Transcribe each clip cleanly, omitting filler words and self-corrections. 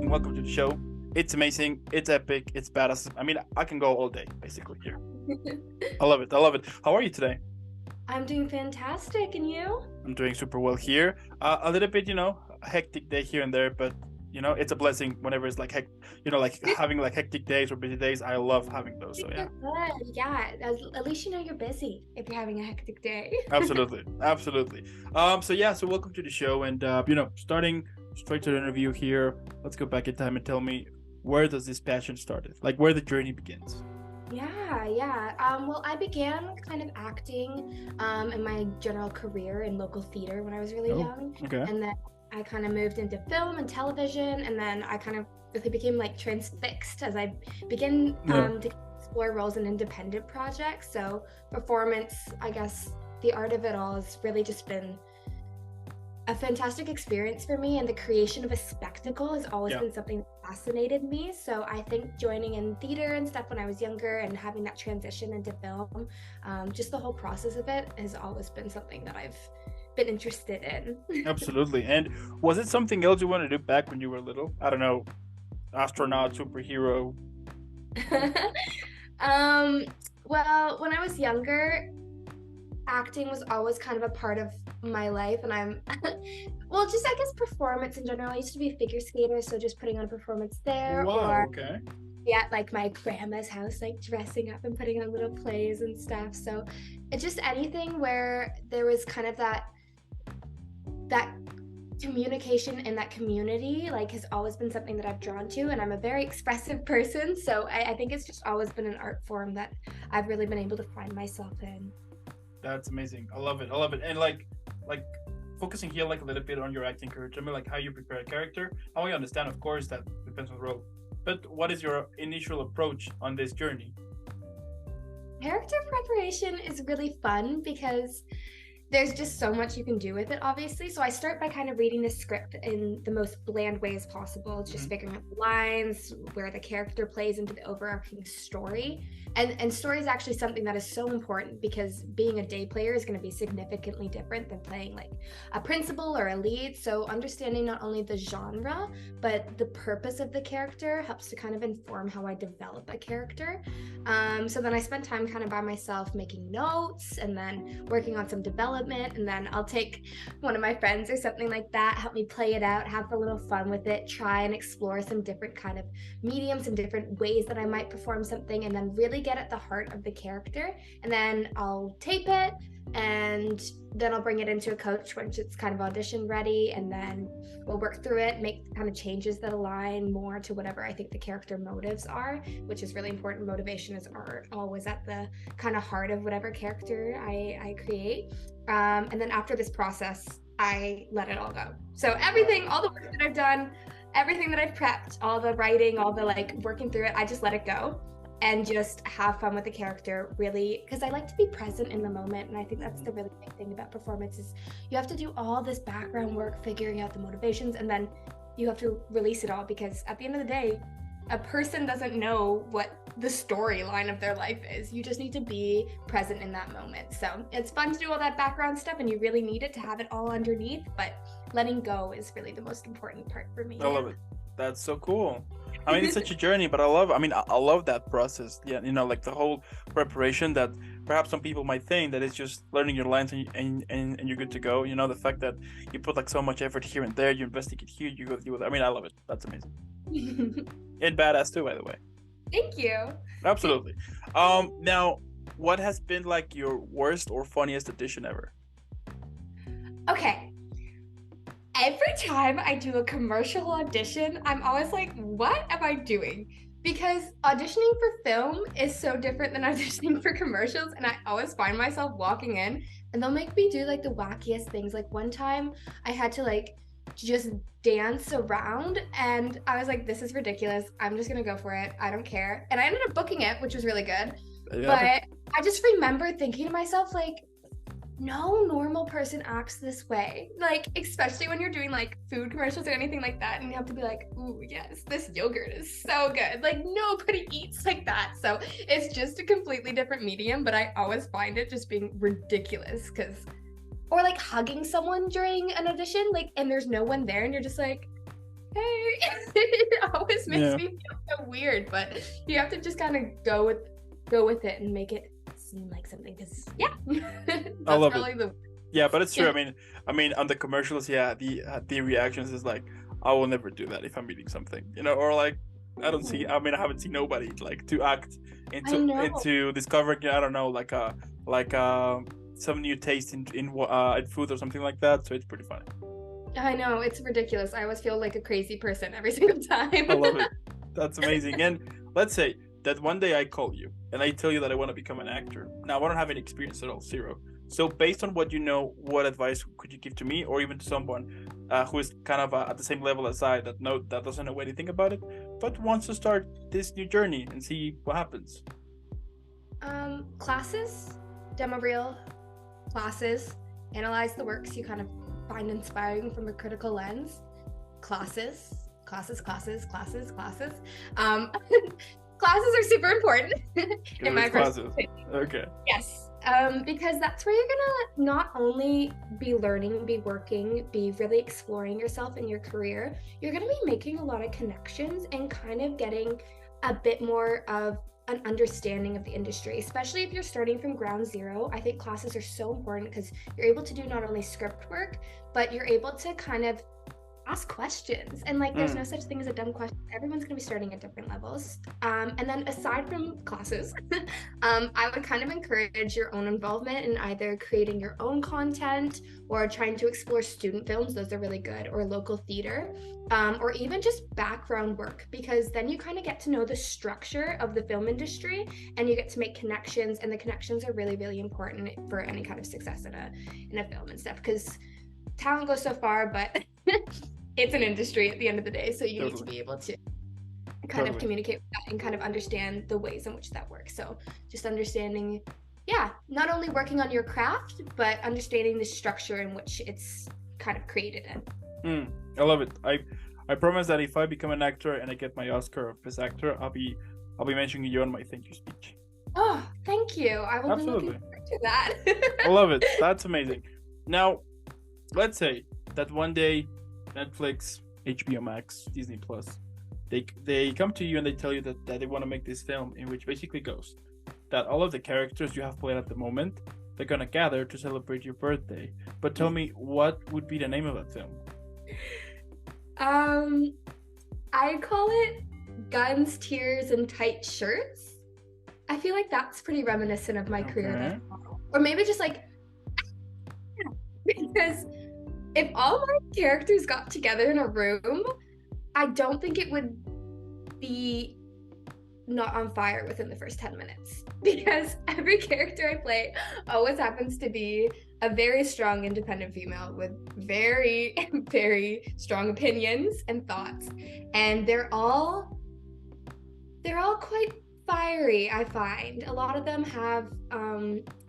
welcome, welcome to the show. It's amazing, it's epic, it's badass. I mean, I can go all day basically here. I love it. I love it. How are you today? I'm doing fantastic, and you? I'm doing super well here. A little bit, a hectic day here and there, but it's a blessing whenever it's like like having like hectic days or busy days. I love having those. So So yeah, good. Yeah, at least you know you're busy if you're having a hectic day. absolutely, absolutely. So welcome to the show, and starting straight to the interview here. Let's go back in time and tell me, where does this passion started? Like, where the journey begins. Yeah. Well, I began kind of acting in my general career in local theater when I was really Oh, young, okay. and then I kind of moved into film and television, and then I kind of really became like transfixed as I began Yeah. to explore roles in independent projects. So performance, I guess, the art of it all has really just been a fantastic experience for me, and the creation of a spectacle has always Yeah. been something that fascinated me. So I think joining in theater and stuff when I was younger and having that transition into film, just the whole process of it has always been something that I've been interested in. Absolutely. And was it something else you wanted to do back when you were little? I don't know, astronaut, superhero. um, well, when I was younger, acting was always kind of a part of my life, and I'm well, just I guess performance in general. I used to be a figure skater, so just putting on a performance there, Wow. or Okay. be at like my grandma's house, like dressing up and putting on little plays and stuff. So it's just anything where there was kind of that communication in that community, like, has always been something that I've drawn to, and I'm a very expressive person, so I think it's just always been an art form that I've really been able to find myself in. That's amazing. I love it. I love it. And like focusing here like a little bit on your acting career. Tell me like how you prepare a character. How I understand, of course, that depends on the role. But what is your initial approach on this journey? Character preparation is really fun because there's just so much you can do with it, obviously. So I start by kind of reading the script in the most bland ways possible, just Hmm. figuring out the lines, where the character plays into the overarching story. And story is actually something that is so important because being a day player is going to be significantly different than playing like a principal or a lead. So understanding not only the genre, but the purpose of the character helps to kind of inform how I develop a character. So then I spend time kind of by myself making notes and then working on some development. And then I'll take one of my friends or something like that, help me play it out, have a little fun with it, try and explore some different kind of mediums and different ways that I might perform something, and then really get at the heart of the character. And then I'll tape it, and then I'll bring it into a coach once it's kind of audition ready, and then we'll work through it, make kind of changes that align more to whatever I think the character motives are, which is really important. Motivation is art, always at the kind of heart of whatever character I create. And then after this process, I let it all go. So everything, all the work that I've done, everything that I've prepped, all the writing, all the like working through it, I just let it go and just have fun with the character, really, because I like to be present in the moment. And I think that's the really big thing about performance is you have to do all this background work, figuring out the motivations, and then you have to release it all, because at the end of the day, a person doesn't know what the storyline of their life is. You just need to be present in that moment. So it's fun to do all that background stuff, and you really need it to have it all underneath, but letting go is really the most important part for me. I love it. That's so cool. I mean, it's such a journey, but I love that process. Yeah, like the whole preparation that perhaps some people might think that it's just learning your lines and you're good to go. The fact that you put like so much effort here and there, you investigate here, you go deal with it. I mean, I love it. That's amazing. And badass too, by the way. Thank you. Absolutely. Now, what has been like your worst or funniest audition ever? Okay. Every time I do a commercial audition, I'm always like, what am I doing? Because auditioning for film is so different than auditioning for commercials. And I always find myself walking in and they'll make me do like the wackiest things. Like one time I had to like just dance around, and I was like, this is ridiculous. I'm just gonna go for it. I don't care. And I ended up booking it, which was really good. Yeah. But I just remember thinking to myself, like, no normal person acts this way. Like, especially when you're doing like food commercials or anything like that, and you have to be like, ooh, yes, this yogurt is so good. Like, nobody eats like that. So it's just a completely different medium, but I always find it just being ridiculous because, or like hugging someone during an audition, like, and there's no one there, and you're just like, hey. It always makes Yeah, me feel so weird, but you have to just kind of go with it and make it seem like something. Because yeah, I that's love it. really the Yeah, but it's true. yeah. I mean, on the commercials, yeah, the reactions is like, I will never do that if I'm eating something, or like, I don't see. I mean, I haven't seen nobody like to act I know. into discovering. I don't know, like some new taste in food or something like that. So it's pretty funny. I know, it's ridiculous. I always feel like a crazy person every single time. I love it. That's amazing. And let's say that one day I call you and I tell you that I want to become an actor. Now I don't have any experience at all, zero. So based on what you know, what advice could you give to me, or even to someone who is kind of at the same level as I, that doesn't know anything about it, but wants to start this new journey and see what happens? Classes, demo reel classes, analyze the works you kind of find inspiring from a critical lens. Classes, classes, classes, classes, classes. Um, classes are super important in my Classes. opinion. Okay. Yes, because that's where you're gonna not only be learning, be working, be really exploring yourself in your career. You're gonna be making a lot of connections and kind of getting a bit more of an understanding of the industry, especially if you're starting from ground zero. I think classes are so important because you're able to do not only script work, but you're able to kind of ask questions. And like, there's no such thing as a dumb question. Everyone's going to be starting at different levels. And then aside from classes, I would kind of encourage your own involvement in either creating your own content or trying to explore student films. Those are really good, or local theater, or even just background work, because then you kind of get to know the structure of the film industry and you get to make connections. And the connections are really, really important for any kind of success in a film and stuff, because talent goes so far, but it's an industry at the end of the day, so you need to be able to kind of communicate with that and kind of understand the ways in which that works. So just understanding, yeah, not only working on your craft, but understanding the structure in which it's kind of created in. I love it. I promise that if I become an actor and I get my Oscar of Best Actor, I'll be mentioning you on my thank you speech. Oh, thank you. I will be looking forward to that. I love it. That's amazing. Now, let's say that one day Netflix, HBO Max, Disney Plus, they come to you and they tell you that they want to make this film, in which basically goes that all of the characters you have played at the moment, they're gonna gather to celebrate your birthday. But tell me, what would be the name of that film? I call it Guns, Tears, and Tight Shirts. I feel like that's pretty reminiscent of my career. Or maybe just like, because if all my characters got together in a room, I don't think it would be not on fire within the first 10 minutes, because every character I play always happens to be a very strong independent female with very, very strong opinions and thoughts. And they're all quite fiery. I find a lot of them have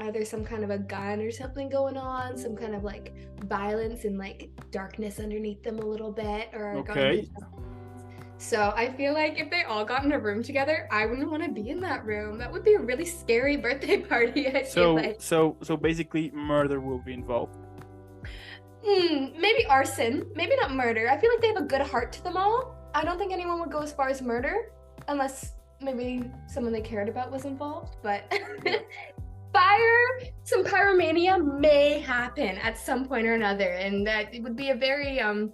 either some kind of a gun or something going on, some kind of like violence and like darkness underneath them a little bit, or so I feel like if they all got in a room together, I wouldn't want to be in that room. That would be a really scary birthday party. I feel like. So basically murder will be involved. Maybe arson, maybe not murder. I feel like they have a good heart to them all. I don't think anyone would go as far as murder, unless maybe someone they cared about was involved, but some pyromania may happen at some point or another, and that it would be a very armed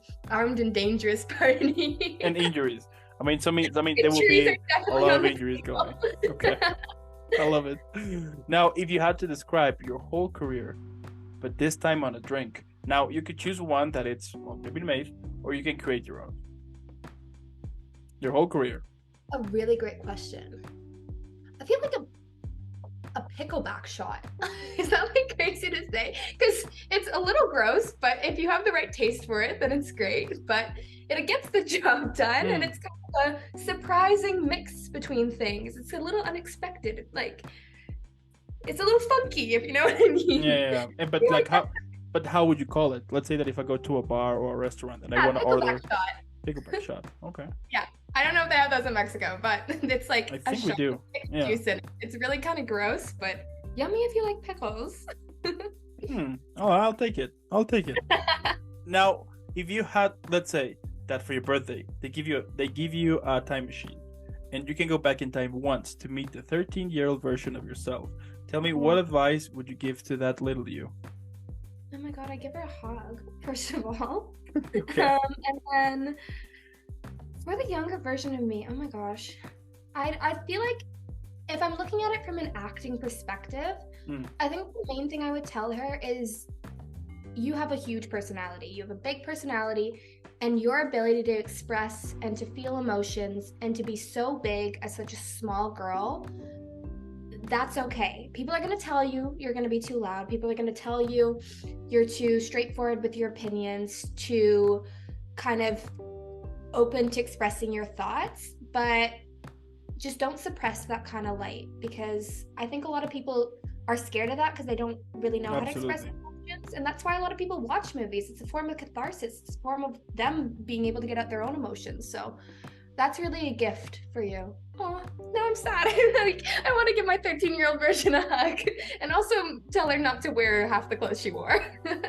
and dangerous party. And injuries. I mean, there will be a lot of injuries going. Okay. I love it. Now, if you had to describe your whole career, but this time on a drink, now you could choose one that it's maybe made, or you can create your own. Your whole career. A really great question. I feel like a pickleback shot. Is that like crazy to say? Because it's a little gross, but if you have the right taste for it, then it's great. But it gets the job done, and it's kind of a surprising mix between things. It's a little unexpected, like it's a little funky, if you know what I mean. Yeah. But like how would you call it? Let's say that if I go to a bar or a restaurant and I want to order pickleback shot. Okay. Yeah. I don't know if they have those in Mexico, but it's like I think we do. Yeah. Juice in it. It's really kind of gross, but yummy if you like pickles. Oh, I'll take it. Now, if you had, let's say, that for your birthday they give you a time machine, and you can go back in time once to meet the 13-year-old version of yourself. Tell me, what advice would you give to that little you? Oh my god, I give her a hug, first of all. Okay. And then for the younger version of me, oh my gosh, I feel like if I'm looking at it from an acting perspective, I think the main thing I would tell her is you have a huge personality. You have a big personality, and your ability to express and to feel emotions and to be so big as such a small girl, that's okay. People are going to tell you you're going to be too loud. People are going to tell you you're too straightforward with your opinions, too kind of open to expressing your thoughts, but just don't suppress that kind of light, because I think a lot of people are scared of that because they don't really know how to express emotions, and that's why a lot of people watch movies. It's a form of catharsis. It's a form of them being able to get out their own emotions. So that's really a gift for you. Oh, now I'm sad. I want to give my 13-year-old version a hug, and also tell her not to wear half the clothes she wore.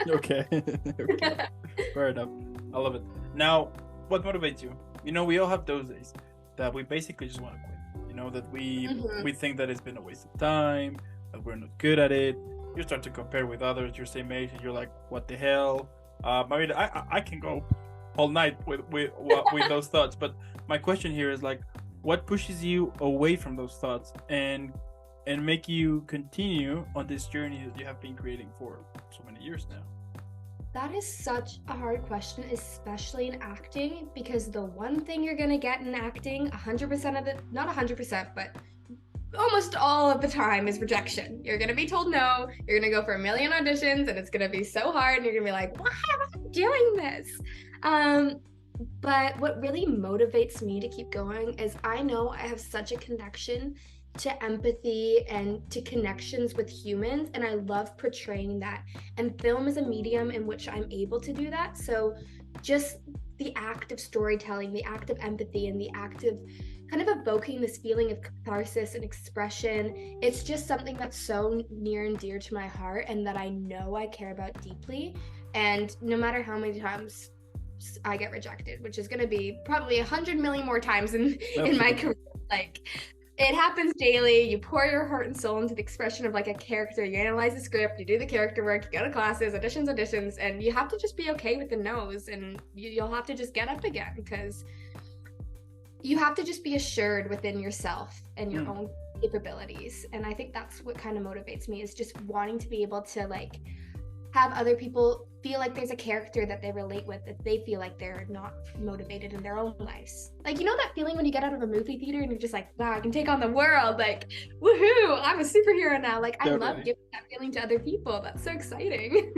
Okay. Okay. Fair enough. I love it. Now, what motivates you? You know, we all have those days that we basically just want to quit. You know, that we think that it's been a waste of time, that we're not good at it. You start to compare with others your same age, and you're like, what the hell? I mean, I can go all night with those thoughts, but my question here is like, what pushes you away from those thoughts and make you continue on this journey that you have been creating for so many years now? That is such a hard question, especially in acting, because the one thing you're going to get in acting 100% of the, not 100%, but almost all of the time is rejection. You're going to be told no, you're going to go for a million auditions, and it's going to be so hard, and you're going to be like, why am I doing this? But what really motivates me to keep going is I know I have such a connection to empathy and to connections with humans, and I love portraying that, and film is a medium in which I'm able to do that. So just the act of storytelling, the act of empathy, and the act of kind of evoking this feeling of catharsis and expression, it's just something that's so near and dear to my heart, and that I know I care about deeply. And no matter how many times I get rejected, which is going to be probably 100 million more times in my career, like, it happens daily. You pour your heart and soul into the expression of like a character. You analyze the script, you do the character work, you go to classes, auditions, and you have to just be okay with the no's, and you'll have to just get up again, because you have to just be assured within yourself and your own capabilities. And I think that's what kind of motivates me, is just wanting to be able to like have other people feel like there's a character that they relate with, that they feel like they're not motivated in their own lives. Like, you know that feeling when you get out of a movie theater and you're just like, wow, I can take on the world, like, woohoo, I'm a superhero now. Like, I love giving that feeling to other people. That's so exciting.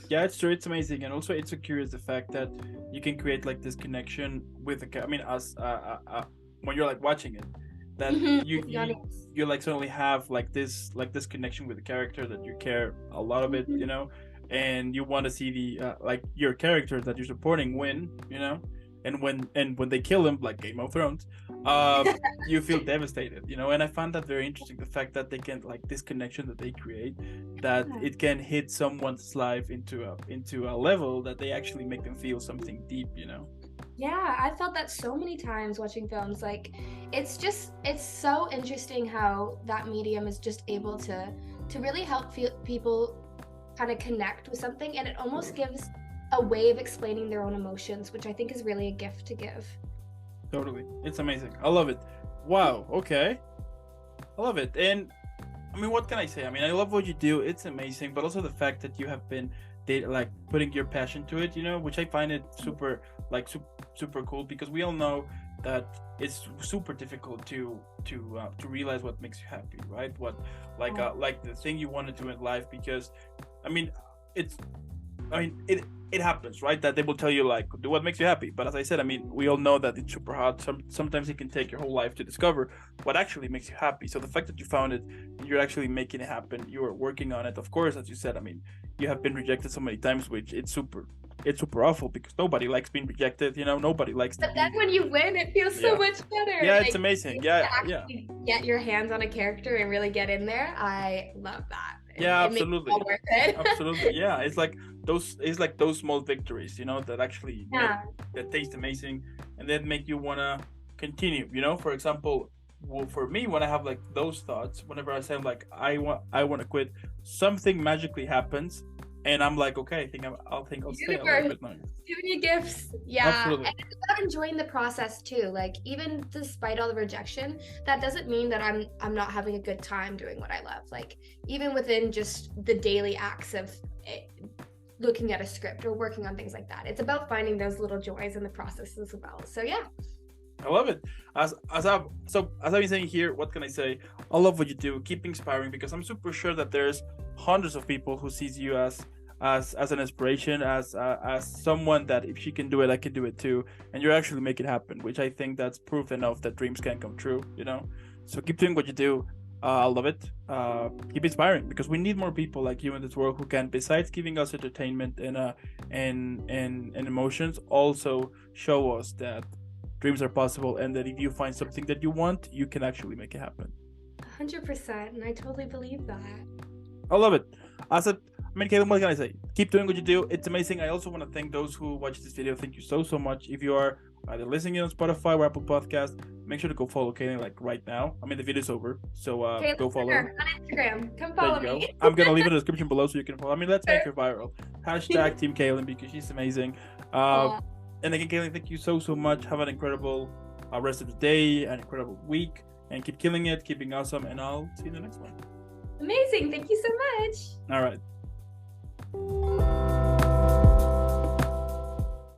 Yeah, it's true. It's amazing, and also it's so curious the fact that you can create like this connection with the. I mean, us when you're like watching it, that you like suddenly have like this connection with the character, that you care a lot of it, you know, and you want to see the like your character that you're supporting win, you know, and when they kill him, like Game of Thrones, you feel devastated, you know. And I found that very interesting, the fact that they can, like, this connection that they create, that it can hit someone's life into a level that they actually make them feel something deep, you know. Yeah, I felt that so many times watching films. Like, it's so interesting how that medium is just able to really help people kind of connect with something, and it almost gives a way of explaining their own emotions, which I think is really a gift to give. Totally. It's amazing. I love it. Wow. Okay. I love it. And I mean, what can I say? I mean, I love what you do. It's amazing, but also the fact that you have been like putting your passion to it, you know, which I find it super cool, because we all know that it's super difficult to realize what makes you happy, right? What like the thing you want to do in life, because I mean, it happens, right? That they will tell you, like, do what makes you happy. But as I said, I mean, we all know that it's super hard. Sometimes it can take your whole life to discover what actually makes you happy. So the fact that you found it, you're actually making it happen, you're working on it. Of course, as you said, I mean, you have been rejected so many times, which it's super awful, because nobody likes being rejected, you know. Nobody likes But then when you win, it feels so much better. Yeah, like, it's amazing. Yeah. Get your hands on a character and really get in there. I love that. Yeah, absolutely. Makes it all worth it. Absolutely. Yeah, it's like those it's like those small victories, you know, that actually make Yeah. that taste amazing, and that make you wanna continue. You know, for example, well, for me, when I have like those thoughts, whenever I say like I want to quit, something magically happens, and I'm like, okay, I'll think I'll stay a little Universe bit longer. giving you gifts. Yeah. Absolutely. And it's about enjoying the process too. Like even despite all the rejection, that doesn't mean that I'm not having a good time doing what I love. Like even within just the daily acts of looking at a script or working on things like that. It's about finding those little joys in the process as well. So yeah. I love it. As I've been saying here, what can I say? I love what you do. Keep inspiring, because I'm super sure that there's hundreds of people who sees you as an inspiration, as someone that if she can do it, I can do it too. And you actually make it happen, which I think that's proof enough that dreams can come true. You know, so keep doing what you do. I love it. Keep inspiring, because we need more people like you in this world who can, besides giving us entertainment and emotions, also show us that dreams are possible, and that if you find something that you want, you can actually make it happen. 100%. And I totally believe that. I love it. I mean, Caylin, what can I say? Keep doing what you do. It's amazing. I also want to thank those who watched this video. Thank you so much. If you are either listening on Spotify or Apple Podcast, make sure to go follow Caylin like right now. I mean, the video's over, so Okay, go follow her. on Instagram. Come There follow you go. me. I'm gonna leave it in the description below so you can follow. I mean, let's make her viral. Hashtag Team Caylin, because she's amazing. Aw. And again, Caylin, thank you so much. Have an incredible rest of the day, an incredible week, and keep killing it, keeping awesome. And I'll see you in the next one. Amazing. Thank you so much. All right.